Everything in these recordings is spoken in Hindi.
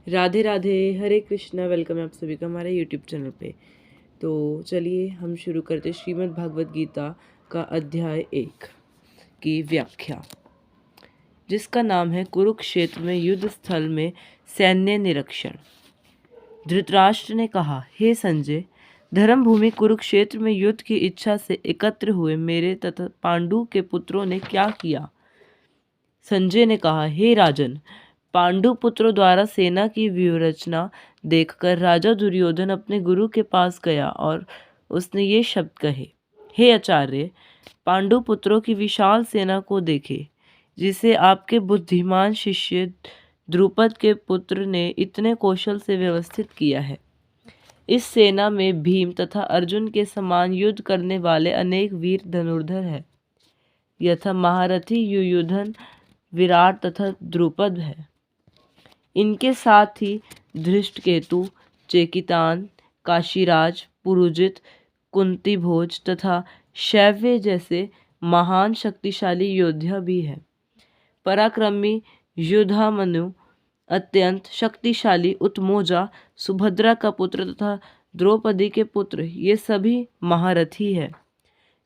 राधे राधे, हरे कृष्णा। वेलकम है आप सभी का हमारे यूट्यूब चैनल पे। तो चलिए हम शुरू करते श्रीमद् भागवत गीता का अध्याय 1 की व्याख्या, जिसका नाम है कुरुक्षेत्र में युद्ध स्थल में सैन्य निरीक्षण। धृतराष्ट्र ने कहा, हे संजय, धर्म भूमि कुरुक्षेत्र में युद्ध की इच्छा से एकत्र हुए मेरे तथा पांडु के पुत्रों ने क्या किया? संजय ने कहा, हे राजन, पांडु पुत्रों द्वारा सेना की व्यूहरचना देखकर राजा दुर्योधन अपने गुरु के पास गया और उसने ये शब्द कहे, हे आचार्य, पांडु पुत्रों की विशाल सेना को देखे, जिसे आपके बुद्धिमान शिष्य द्रुपद के पुत्र ने इतने कौशल से व्यवस्थित किया है। इस सेना में भीम तथा अर्जुन के समान युद्ध करने वाले अनेक वीर धनुर्धर हैं, यथा महारथी युयुधन, विराट तथा द्रुपद है। इनके साथ ही धृष्टकेतु, चेकितान, काशीराज, पुरुजित, कुंती भोज तथा शैव्य जैसे महान शक्तिशाली योद्धा भी है। पराक्रमी युधामनु, अत्यंत शक्तिशाली उत्मोजा, सुभद्रा का पुत्र तथा द्रौपदी के पुत्र, ये सभी महारथी है।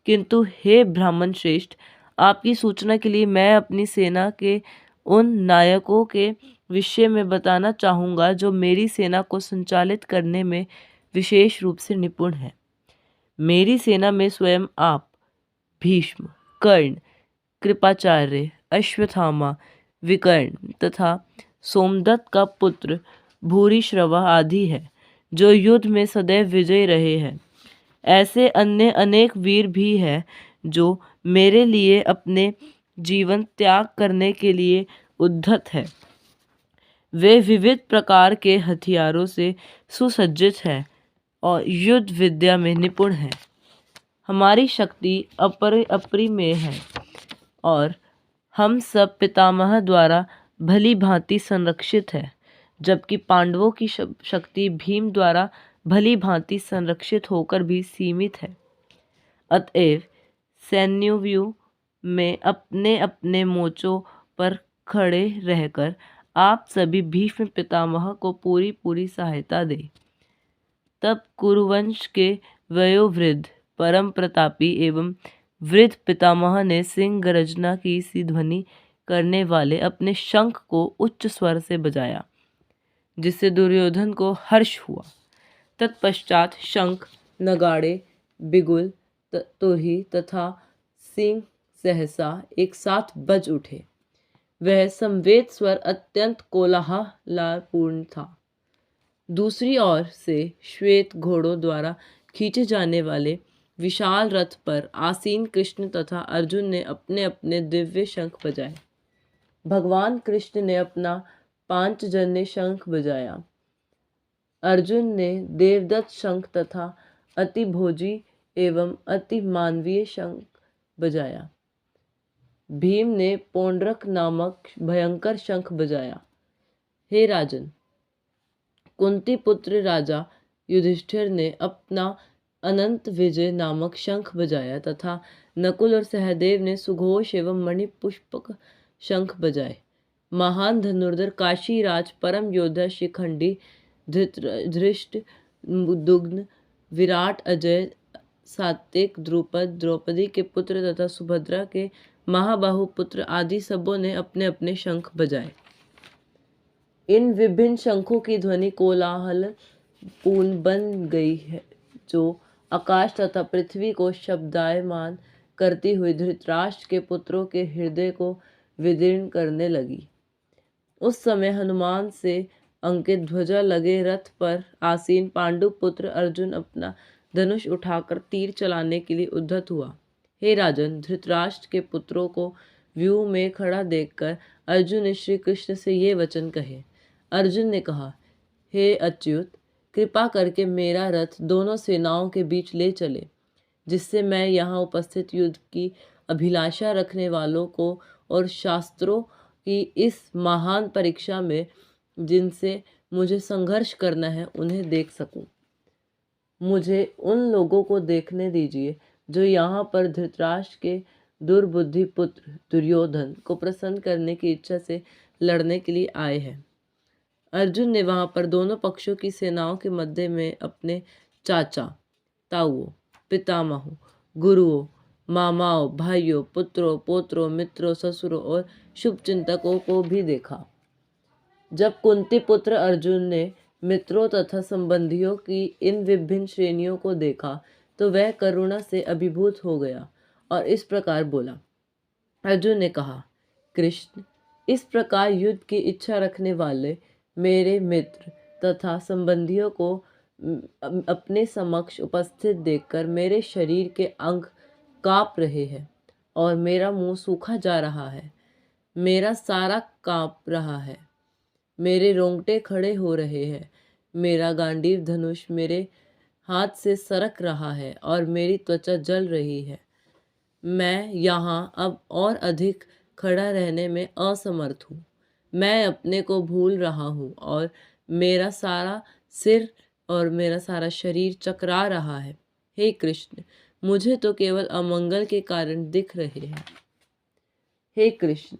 किंतु हे ब्राह्मण श्रेष्ठ, आपकी सूचना के लिए मैं अपनी सेना के उन नायकों के विषय में बताना चाहूँगा जो मेरी सेना को संचालित करने में विशेष रूप से निपुण है। मेरी सेना में स्वयं आप, भीष्म, कर्ण, कृपाचार्य, अश्वत्थामा, विकर्ण तथा सोमदत्त का पुत्र भूरिश्रवा आदि है, जो युद्ध में सदैव विजयी रहे हैं। ऐसे अन्य अनेक वीर भी हैं जो मेरे लिए अपने जीवन त्याग करने के लिए उद्धत है। वे विविध प्रकार के हथियारों से सुसज्जित हैं और युद्ध विद्या में निपुण हैं। हमारी शक्ति अपरिमेय है और हम सब पितामह द्वारा भली भांति संरक्षित है, जबकि पांडवों की शक्ति भीम द्वारा भली भांति संरक्षित होकर भी सीमित है। अतएव सैन्यव्यूह में अपने अपने मोर्चों पर खड़े रहकर आप सभी भीष्म पितामह को पूरी सहायता दें। तब कुरुवंश के वयोवृद्ध, परम प्रतापी एवं वृद्ध पितामह ने सिंह गर्जना की सी ध्वनि करने वाले अपने शंख को उच्च स्वर से बजाया, जिससे दुर्योधन को हर्ष हुआ। तत्पश्चात शंख, नगाड़े, बिगुल, तुरही तथा सिंह सहसा एक साथ बज उठे। वह संवेद स्वर अत्यंत कोलाहलपूर्ण था। दूसरी ओर से श्वेत घोड़ों द्वारा खींचे जाने वाले विशाल रथ पर आसीन कृष्ण तथा अर्जुन ने अपने अपने दिव्य शंख बजाए। भगवान कृष्ण ने अपना पांचजन्य शंख बजाया, अर्जुन ने देवदत्त शंख तथा अति भोजी एवं अति मानवीय शंख बजाया। भीम ने पौंड्रक नामक भयंकर शंख बजाया। हे राजन, कुंती पुत्र राजा युधिष्ठिर ने अपना अनंत विजय नामक शंख बजाया तथा नकुल और सहदेव ने सुघोष एवं मणिपुष्पक शंख बजाए। महान धनुर्धर काशीराज, परम योद्धा शिखंडी, धृष्ट, दुग्न, विराट, अजय, सात्विक, द्रुपद, द्रौपदी के पुत्र तथा सुभद्रा के महाबाहु पुत्र आदि सबों ने अपने अपने शंख बजाए। इन विभिन्न शंखों की ध्वनि कोलाहल पूर्ण बन गई है, जो आकाश तथा पृथ्वी को शब्दायमान करती हुई धृतराष्ट्र के पुत्रों के हृदय को विदीर्ण करने लगी। उस समय हनुमान से अंकित ध्वजा लगे रथ पर आसीन पांडु पुत्र अर्जुन अपना धनुष उठाकर तीर चलाने के लिए उद्धत हुआ। हे राजन, धृतराष्ट्र के पुत्रों को व्यूह में खड़ा देखकर अर्जुन ने श्री कृष्ण से ये वचन कहे। अर्जुन ने कहा, हे अच्युत, कृपा करके मेरा रथ दोनों सेनाओं के बीच ले चले, जिससे मैं यहाँ उपस्थित युद्ध की अभिलाषा रखने वालों को और शास्त्रों की इस महान परीक्षा में जिनसे मुझे संघर्ष करना है उन्हें देख सकूं। मुझे उन लोगों को देखने दीजिए जो यहाँ पर धृतराष्ट्र के दुर्बुद्धि पुत्र दुर्योधन को प्रसन्न करने की इच्छा से लड़ने के लिए आए हैं। अर्जुन ने वहां पर दोनों पक्षों की सेनाओं के मध्य में अपने चाचा, ताऊओं, पितामहों, गुरुओं, मामाओं, भाइयों, पुत्रों, पोत्रों, मित्रों, ससुरों और शुभचिंतकों को भी देखा। जब कुंती पुत्र अर्जुन ने मित्रों तथा संबंधियों की इन विभिन्न श्रेणियों को देखा तो वह करुणा से अभिभूत हो गया और इस प्रकार बोला। अर्जुन ने कहा, कृष्ण, इस प्रकार युद्ध की इच्छा रखने वाले मेरे मित्र तथा संबंधियों को अपने समक्ष उपस्थित देखकर मेरे शरीर के अंग कांप रहे हैं और मेरा मुंह सूखा जा रहा है, मेरा सारा कांप रहा है, मेरे रोंगटे खड़े हो रहे हैं, मेरा गांडीव धनुष मेरे हाथ से सरक रहा है और मेरी त्वचा जल रही है। मैं यहाँ अब और अधिक खड़ा रहने में असमर्थ हूँ। मैं अपने को भूल रहा हूँ और मेरा सारा सिर और मेरा सारा शरीर चकरा रहा है। हे कृष्ण, मुझे तो केवल अमंगल के कारण दिख रहे हैं। हे कृष्ण,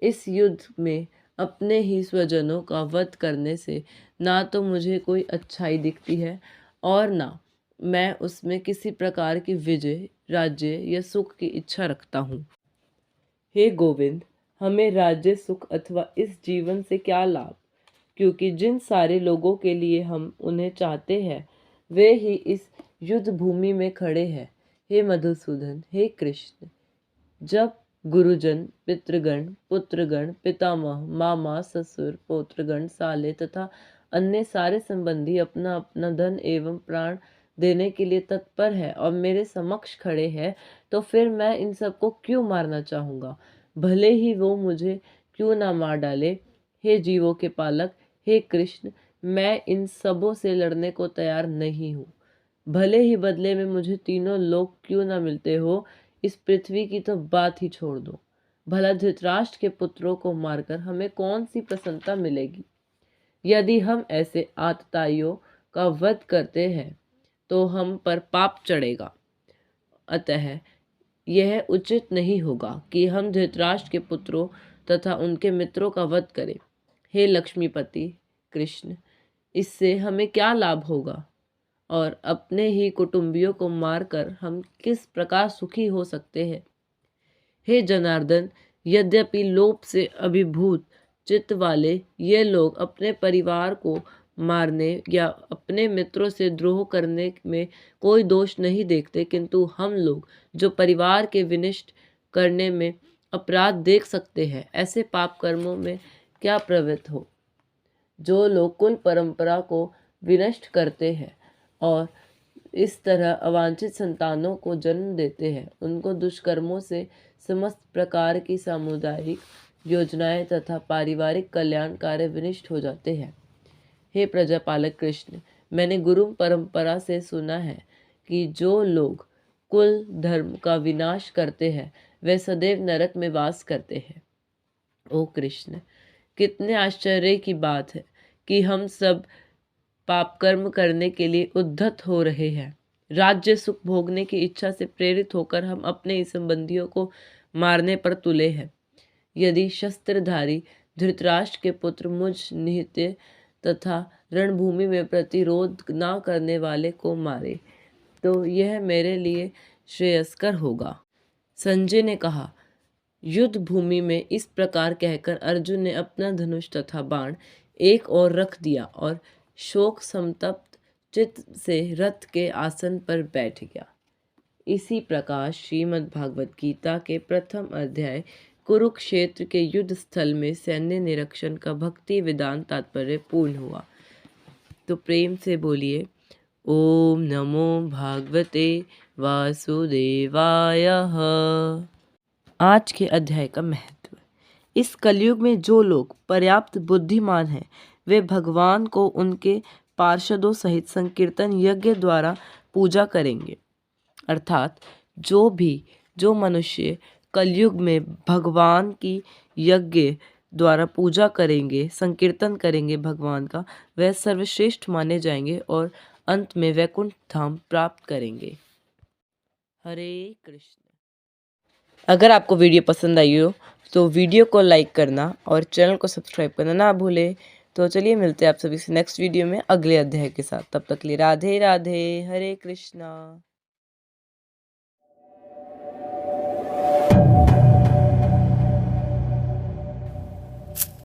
इस युद्ध में अपने ही स्वजनों का वध करने से ना तो मुझे कोई अच्छाई दिखती है और ना मैं उसमें किसी प्रकार की विजय, राज्य या सुख की इच्छा रखता हूँ। हे गोविंद, हमें राज्य, सुख अथवा इस जीवन से क्या लाभ, क्योंकि जिन सारे लोगों के लिए हम उन्हें चाहते हैं वे ही इस युद्ध भूमि में खड़े हैं। हे मधुसूदन, हे कृष्ण, जब गुरुजन, पितृगण, पुत्रगण, पितामह, मामा, ससुर, पौत्रगण, साले तथा अन्य सारे संबंधी अपना अपना धन एवं प्राण देने के लिए तत्पर है और मेरे समक्ष खड़े हैं, तो फिर मैं इन सबको क्यों मारना चाहूँगा, भले ही वो मुझे क्यों ना मार डाले। हे जीवों के पालक, हे कृष्ण, मैं इन सबों से लड़ने को तैयार नहीं हूँ, भले ही बदले में मुझे तीनों लोग क्यों ना मिलते हो। इस पृथ्वी की तो बात ही छोड़ दो। भला धृतराष्ट्र के पुत्रों को मारकर हमें कौन सी प्रसन्नता मिलेगी। यदि हम ऐसे आतताइयों का वध करते हैं तो हम पर पाप चढ़ेगा। अतः यह उचित नहीं होगा कि हम धृतराष्ट्र के पुत्रों तथा उनके मित्रों का वध करें। हे लक्ष्मीपति कृष्ण, इससे हमें क्या लाभ होगा और अपने ही कुटुंबियों को मारकर हम किस प्रकार सुखी हो सकते हैं। हे जनार्दन, यद्यपि लोभ से अभिभूत चित्त वाले ये लोग अपने परिवार को मारने या अपने मित्रों से द्रोह करने में कोई दोष नहीं देखते, किंतु हम लोग जो परिवार के विनष्ट करने में अपराध देख सकते हैं, ऐसे पाप कर्मों में क्या प्रवृत्त हो। जो लोग कुल परंपरा को विनष्ट करते हैं और इस तरह अवांछित संतानों को जन्म देते हैं, उनको दुष्कर्मों से समस्त प्रकार की सामुदायिक योजनाएं तथा पारिवारिक कल्याण कार्य विनष्ट हो जाते हैं। हे प्रजापालक कृष्ण, मैंने गुरु परंपरा से सुना है कि जो लोग कुल धर्म का विनाश करते हैं वे सदैव नरक में वास करते हैं। ओ कृष्ण, कितने आश्चर्य की बात है कि हम सब पाप कर्म करने के लिए उद्धत हो रहे हैं। राज्य सुख भोगने की इच्छा से प्रेरित होकर हम अपने ही संबंधियों को मारने पर तुले हैं। यदि शस्त्रधारी धृतराष्ट्र के पुत्र मुझ निहत्थे तथा रणभूमि में प्रतिरोध न करने वाले को मारे तो यह मेरे लिए श्रेयस्कर होगा। संजय ने कहा। युद्ध भूमि में इस प्रकार कहकर अर्जुन ने अपना धनुष तथा बाण एक ओर रख दिया और शोक संतप्त चित्त से रथ के आसन पर बैठ गया। इसी प्रकार श्रीमद् भागवत गीता के प्रथम अध्याय कुरुक्षेत्र के युद्ध स्थल में सैन्य निरीक्षण का भक्ति वेदांत तात्पर्य पूर्ण हुआ। तो प्रेम से बोलिए ओम नमो भागवते वासुदेवाय। आज के अध्याय का महत्व। इस कलयुग में जो लोग पर्याप्त बुद्धिमान हैं वे भगवान को उनके पार्षदों सहित संकीर्तन यज्ञ द्वारा पूजा करेंगे। अर्थात जो मनुष्य कलयुग में भगवान की यज्ञ द्वारा पूजा करेंगे, संकीर्तन करेंगे भगवान का, वह सर्वश्रेष्ठ माने जाएंगे और अंत में वैकुंठ धाम प्राप्त करेंगे। हरे कृष्ण। अगर आपको वीडियो पसंद आई हो तो वीडियो को लाइक करना और चैनल को सब्सक्राइब करना ना भूलें। तो चलिए मिलते हैं आप सभी से नेक्स्ट वीडियो में अगले अध्याय के साथ। तब तक के लिए राधे राधे, हरे कृष्णा।